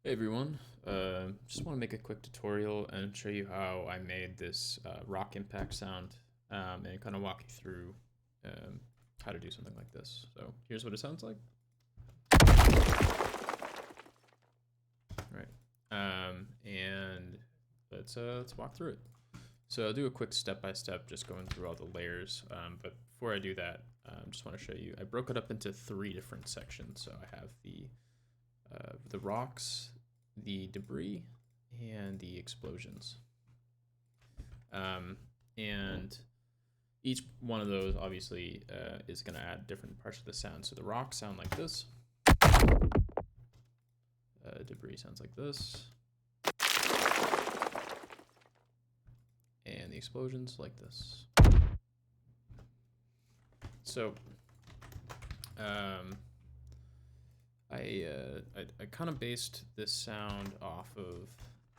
Hey everyone, just want to make a quick tutorial and show you how I made this rock impact sound and kind of walk you through um, how to do something like this. So here's what it sounds like. Right, and let's walk through it. So I'll do a quick step-by-step, just going through all the layers. But before I do that, just want to show you. I broke it up into three different sections. So I have the rocks, the debris, and the explosions. And each one of those obviously is going to add different parts of the sound. So the rocks sound like this. Debris sounds like this. And the explosions like this. So I kind of based this sound off of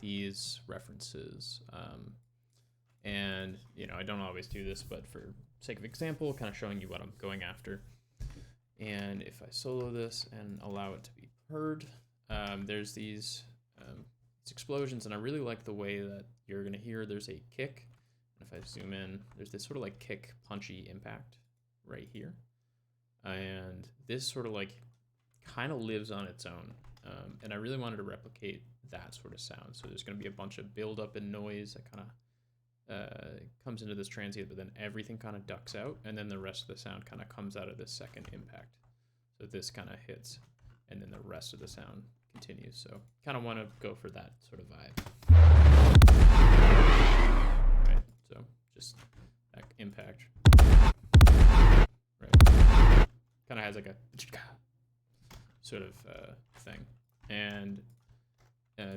these references. And, I don't always do this, but for sake of example, kind of showing you what I'm going after. And if I solo this and allow it to be heard, there's these explosions, and I really like the way that you're going to hear there's a kick. And if I zoom in, there's this sort of like kick punchy impact right here. And this sort of like kind of lives on its own. And I really wanted to replicate that sort of sound. So there's going to be a bunch of buildup and noise that kind of comes into this transient, but then everything kind of ducks out, and then the rest of the sound kind of comes out of this second impact. So this kind of hits, and then the rest of the sound continues. So kind of want to go for that sort of vibe. Right, so just that impact. Right, kind of has like a sort of thing. And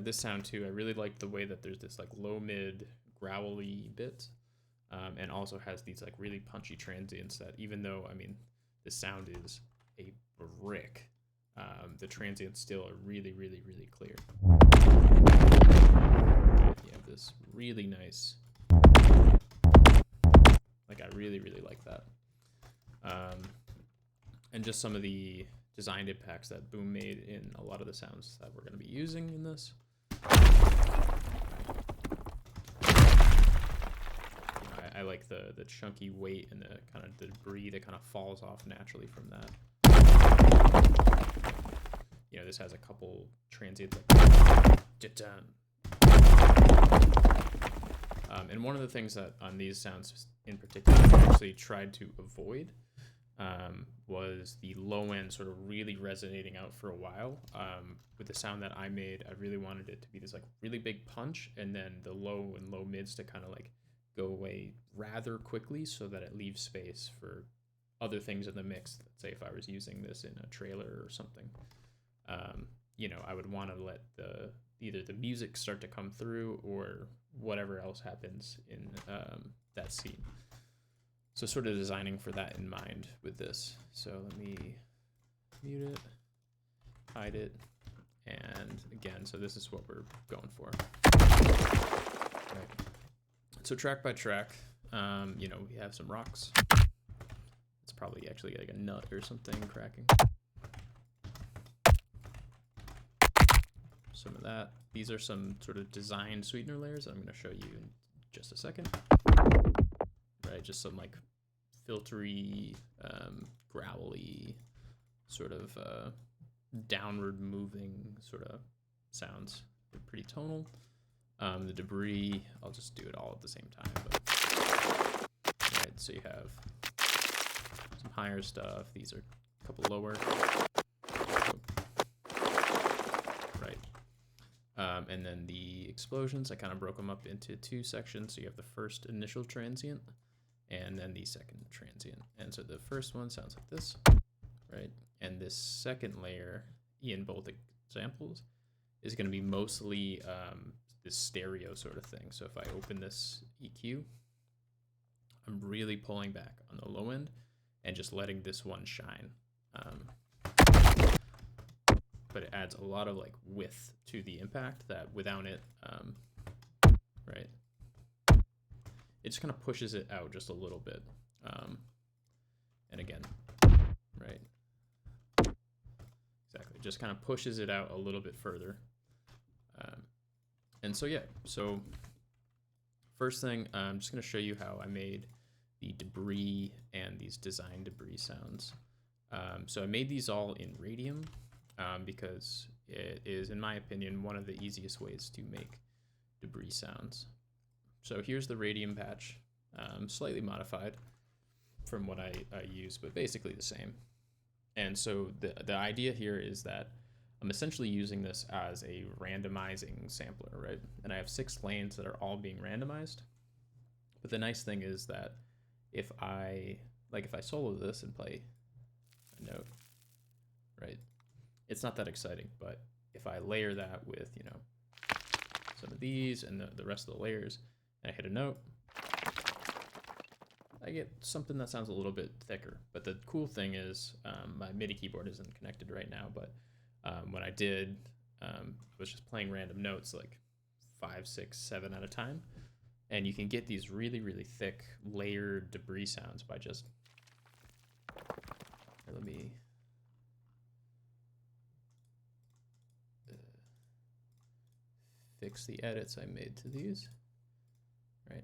this sound too, I really like the way that there's this like low mid growly bit, and also has these like really punchy transients that, even though the sound is a brick, the transients still are really clear. You have this really nice, like I really like that. And just some of the designed impacts that Boom made in a lot of the sounds that we're going to be using in this. I like the chunky weight and the kind of debris that kind of falls off naturally from that. This has a couple transients like and one of the things that on these sounds in particular I actually tried to avoid was the low end sort of really resonating out for a while. With the sound that I made, I really wanted it to be this like really big punch, and then the low and low mids to kind of like go away rather quickly, so that it leaves space for other things in the mix. Let's say if I was using this in a trailer or something, I would want to let either the music start to come through or whatever else happens in that scene. So sort of designing for that in mind with this. So let me mute it, hide it, and again, so this is what we're going for. Right. So track by track, we have some rocks. It's probably actually like a nut or something cracking. Some of that. These are some sort of design sweetener layers I'm going to show you in just a second. Right, just some like filtery, growly, sort of downward moving sort of sounds. They're pretty tonal. The debris, I'll just do it all at the same time. But, right, so you have some higher stuff. These are a couple lower. Right. And then the explosions, I kind of broke them up into two sections. So you have the first initial transient and then the second transient. And so the first one sounds like this, right? And this second layer in both examples is going to be mostly this stereo sort of thing. So if I open this EQ, I'm really pulling back on the low end and just letting this one shine. But it adds a lot of like width to the impact that without it, right, it just kind of pushes it out just a little bit. And again, right, exactly, just kind of pushes it out a little bit further. And so yeah, so first thing, I'm just gonna show you how I made the debris and these design debris sounds. So I made these all in Radium because it is, in my opinion, one of the easiest ways to make debris sounds. So here's the Radium patch, slightly modified from what I use, but basically the same. And so the idea here is that I'm essentially using this as a randomizing sampler, right? And I have 6 lanes that are all being randomized. But the nice thing is that if I solo this and play a note, right? It's not that exciting, but if I layer that with, you know, some of these and the rest of the layers, and I hit a note, I get something that sounds a little bit thicker. But the cool thing is my MIDI keyboard isn't connected right now, but when I did, I was just playing random notes like 5, 6, 7 at a time. And you can get these really, really thick layered debris sounds by just, let me fix the edits I made to these, right?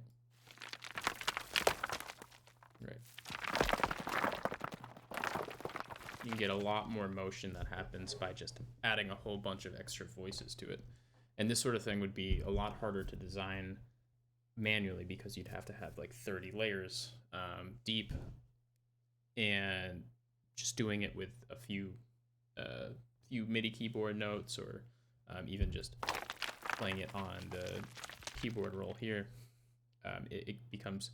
You can get a lot more motion that happens by just adding a whole bunch of extra voices to it. And this sort of thing would be a lot harder to design manually because you'd have to have like 30 layers deep, and just doing it with a few MIDI keyboard notes, or even just playing it on the keyboard roll here, it becomes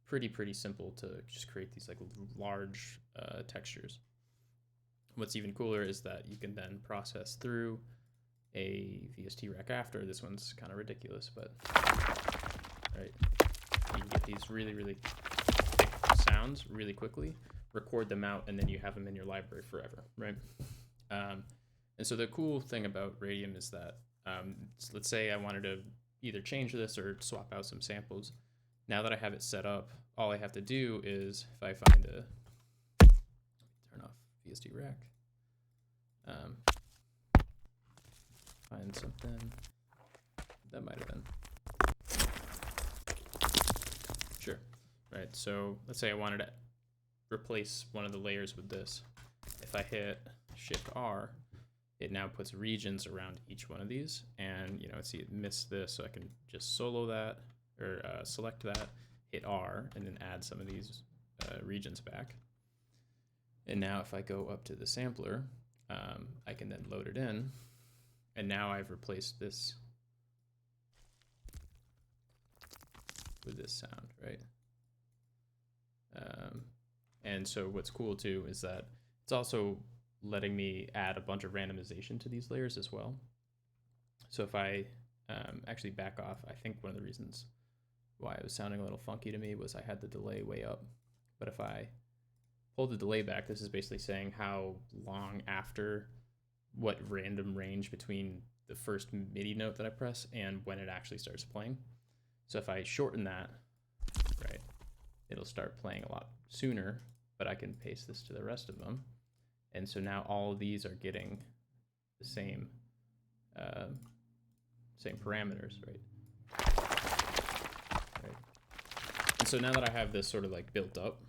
pretty simple to just create these like large textures. What's even cooler is that you can then process through a VST rack after. This one's kind of ridiculous, but right, you can get these really thick sounds really quickly, record them out, and then you have them in your library forever, right? And so the cool thing about Radium is that let's say I wanted to either change this or swap out some samples. Now that I have it set up, all I have to do is, if I find a, turn off VST rack, find something that might have been, sure, right? So let's say I wanted to replace one of the layers with this. If I hit Shift R, it now puts regions around each one of these, and you know, see it missed this, so I can just solo that, or select that, hit R, and then add some of these regions back. And now if I go up to the sampler, I can then load it in, and now I've replaced this with this sound, right? And so what's cool too is that it's also letting me add a bunch of randomization to these layers as well. So if I actually back off, I think one of the reasons why it was sounding a little funky to me was I had the delay way up. But if I pull the delay back, this is basically saying how long after, what random range between the first MIDI note that I press and when it actually starts playing. So if I shorten that, right, it'll start playing a lot sooner, but I can paste this to the rest of them. And so now all of these are getting the same parameters, right? And so now that I have this sort of like built up,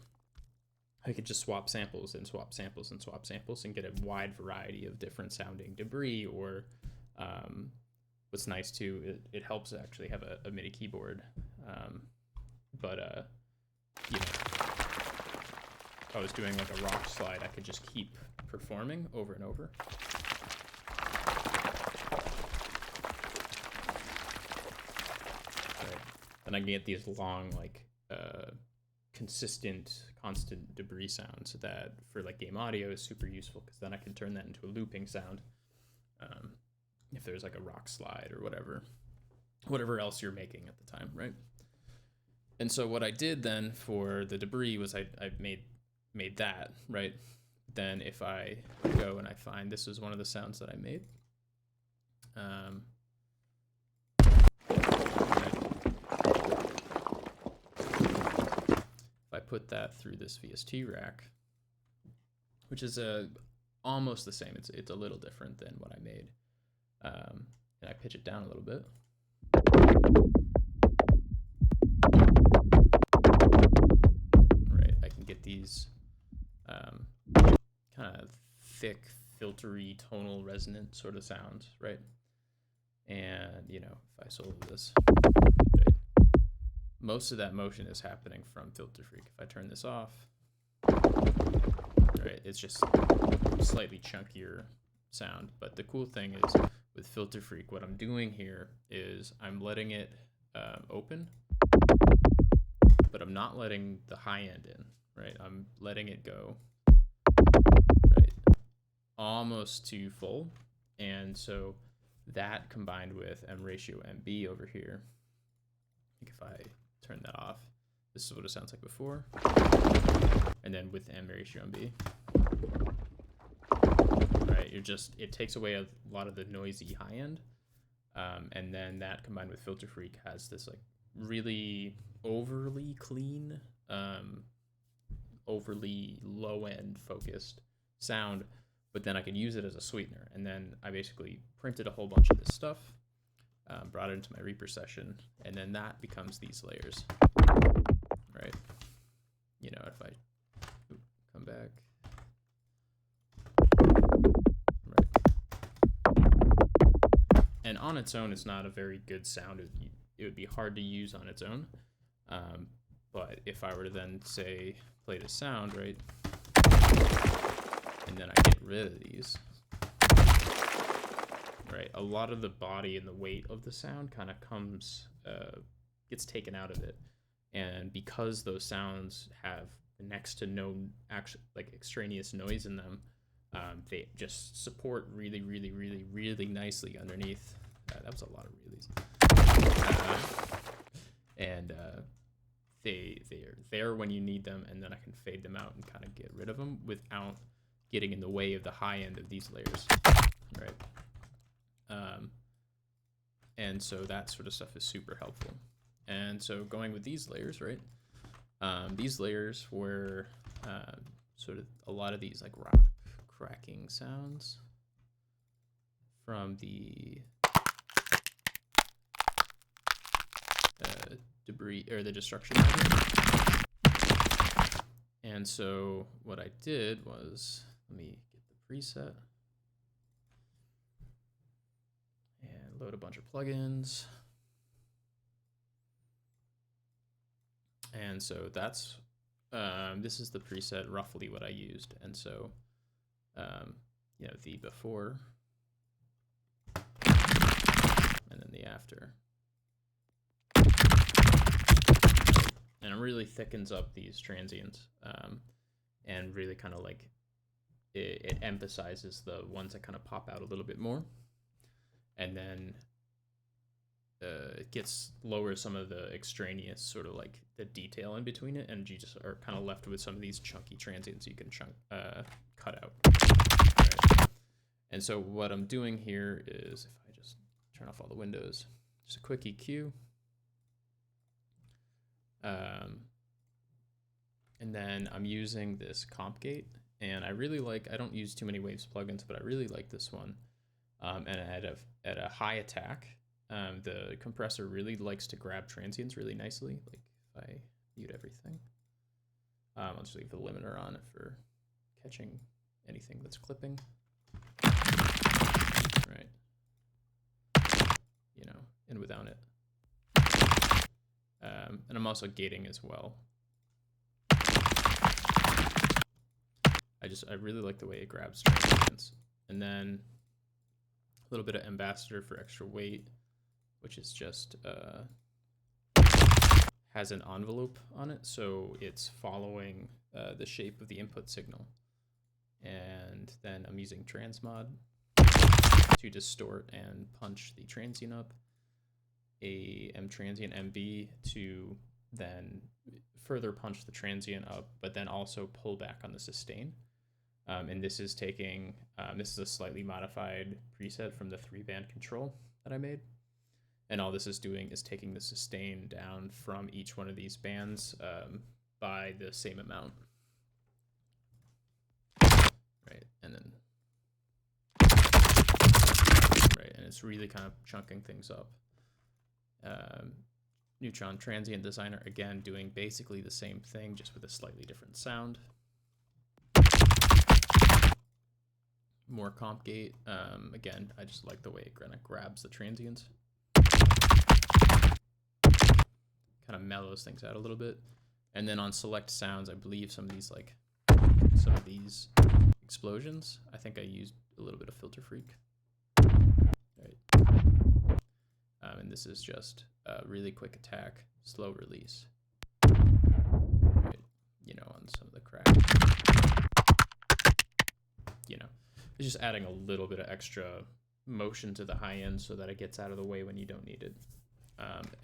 I could just swap samples and swap samples and swap samples and get a wide variety of different sounding debris. Or what's nice too, it helps actually have a MIDI keyboard. You know, if I was doing like a rock slide, I could just keep performing over and over. Right. And I can get these long, like consistent, constant debris sounds that for like game audio is super useful, because then I can turn that into a looping sound. If there's like a rock slide or whatever else you're making at the time, right? And so what I did then for the debris was I made that, right? Then if I go and I find, this is one of the sounds that I made. If I put that through this VST rack, which is almost the same, it's a little different than what I made, and I pitch it down a little bit. Right, I can get these kind of thick, filtery, tonal, resonant sort of sounds, right? And, you know, if I solo this, right, most of that motion is happening from Filter Freak. If I turn this off, right, it's just slightly chunkier sound. But the cool thing is with Filter Freak, what I'm doing here is I'm letting it open, but I'm not letting the high end in, right? I'm letting it go, right, almost to full. And so that combined with M ratio MB over here, I think if I turn that off, this is what it sounds like before. And then with M ratio MB, right, it takes away a lot of the noisy high end. And then that combined with Filter Freak has this like really overly clean, overly low end focused sound, but then I can use it as a sweetener. And then I basically printed a whole bunch of this stuff, brought it into my Reaper session, and then that becomes these layers, right? You know, if I come back, right? And on its own, it's not a very good sound. It would be hard to use on its own. But if I were to then say, play the sound, right? And then I get rid of these, right? A lot of the body and the weight of the sound kind of gets taken out of it. And because those sounds have next to no like extraneous noise in them, they just support really, really, really, really nicely underneath. That was a lot of reallys. And they're there when you need them, and then I can fade them out and kind of get rid of them without getting in the way of the high end of these layers, right? And so that sort of stuff is super helpful. And so going with these layers, right? These layers were sort of a lot of these like rock cracking sounds from the debris or the destruction area. And so what I did was, let me get the preset and load a bunch of plugins. And so that's, this is the preset, roughly what I used. And so, you know, the before and then the after. And it really thickens up these transients, and really kind of like, it emphasizes the ones that kind of pop out a little bit more. And then it gets lowers some of the extraneous sort of like the detail in between it, and you just are kind of left with some of these chunky transients you can cut out. Right. And so what I'm doing here is, if I just turn off all the windows, just a quick EQ. And then I'm using this comp gate, and I really like, I don't use too many Waves plugins, but I really like this one. And at a high attack, the compressor really likes to grab transients really nicely. Like if I mute everything, I'll just leave the limiter on for catching anything that's clipping. Right. You know, and without it. And I'm also gating as well. I really like the way it grabs transients. And then a little bit of ambassador for extra weight, which is just has an envelope on it, so it's following the shape of the input signal. And then I'm using transmod to distort and punch the transient up, a M transient MB to then further punch the transient up, but then also pull back on the sustain. And this is taking, this is a slightly modified preset from the 3-band control that I made. And all this is doing is taking the sustain down from each one of these bands by the same amount. Right, and then, right, and it's really kind of chunking things up. Neutron Transient Designer, again, doing basically the same thing, just with a slightly different sound. More comp gate. Again, I just like the way it kind of grabs the transients. Kind of mellows things out a little bit. And then on select sounds, I believe some of these explosions, I think I used a little bit of Filter Freak. Right. And this is just a really quick attack, slow release. Right. You know, on some of the cracks. You know, it's just adding a little bit of extra motion to the high end so that it gets out of the way when you don't need it.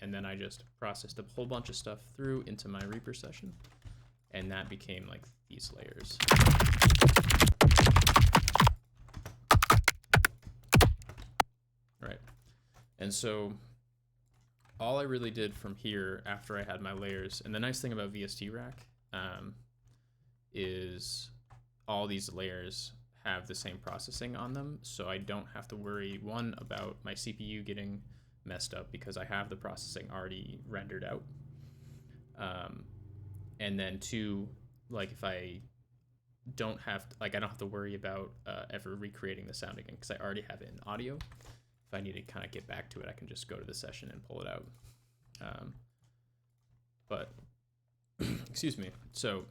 And then I just processed a whole bunch of stuff through into my Reaper session, and that became like these layers. Right. And so all I really did from here after I had my layers, and the nice thing about VST Rack is all these layers have the same processing on them, so I don't have to worry, one, about my CPU getting messed up because I have the processing already rendered out, and then two, like if I don't have I don't have to worry about ever recreating the sound again because I already have it in audio. If I need to kind of get back to it, I can just go to the session and pull it out. But excuse me. So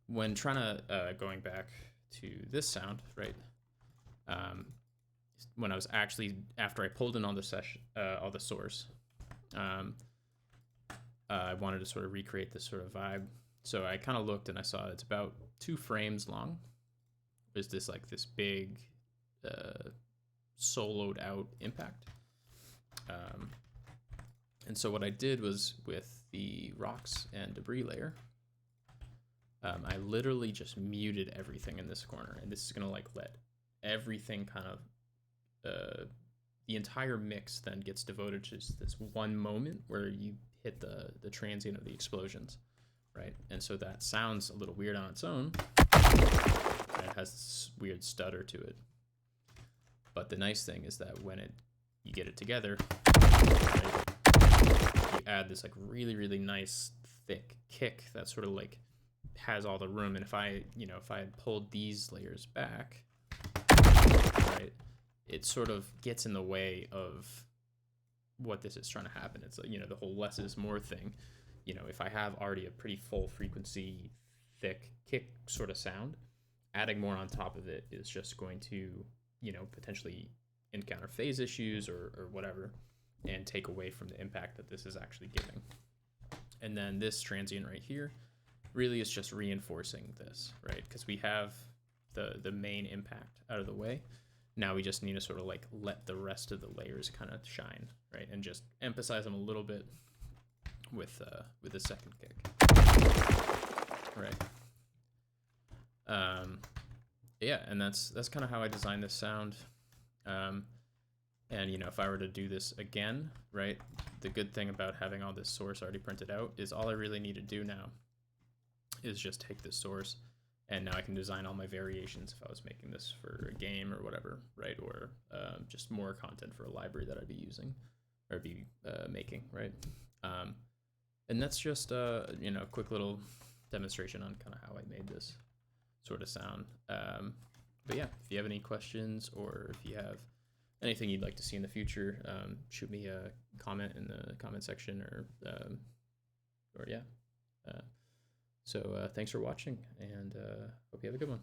when trying to going back to this sound, right? When I was actually, after I pulled in all the session, all the source, I wanted to sort of recreate this sort of vibe. So I kind of looked and I saw it's about 2 frames long. There's this like this big soloed out impact. And so what I did was with the rocks and debris layer, I literally just muted everything in this corner, and this is gonna like let everything kind of the entire mix then gets devoted to just this one moment where you hit the transient of the explosions, right? And so that sounds a little weird on its own. It has this weird stutter to it. But the nice thing is that when you get it together, right, you add this like really, really nice thick kick that sort of like has all the room. And if I had pulled these layers back, right, it sort of gets in the way of what this is trying to happen. It's like, the whole less is more thing. If I have already a pretty full frequency, thick kick sort of sound, adding more on top of it is just going to, potentially encounter phase issues or whatever, and take away from the impact that this is actually giving. And then this transient right here really is just reinforcing this, right? Because we have the main impact out of the way. Now we just need to sort of like let the rest of the layers kind of shine, right? And just emphasize them a little bit with the second kick, right? Yeah, and that's kind of how I designed this sound. And if I were to do this again, right, the good thing about having all this source already printed out is all I really need to do now is just take this source, and now I can design all my variations if I was making this for a game or whatever, right? Or just more content for a library that I'd be using or be making, right? And that's just a quick little demonstration on kind of how I made this sort of sound. But yeah, if you have any questions or if you have anything you'd like to see in the future, shoot me a comment in the comment section or yeah. So thanks for watching, and hope you have a good one.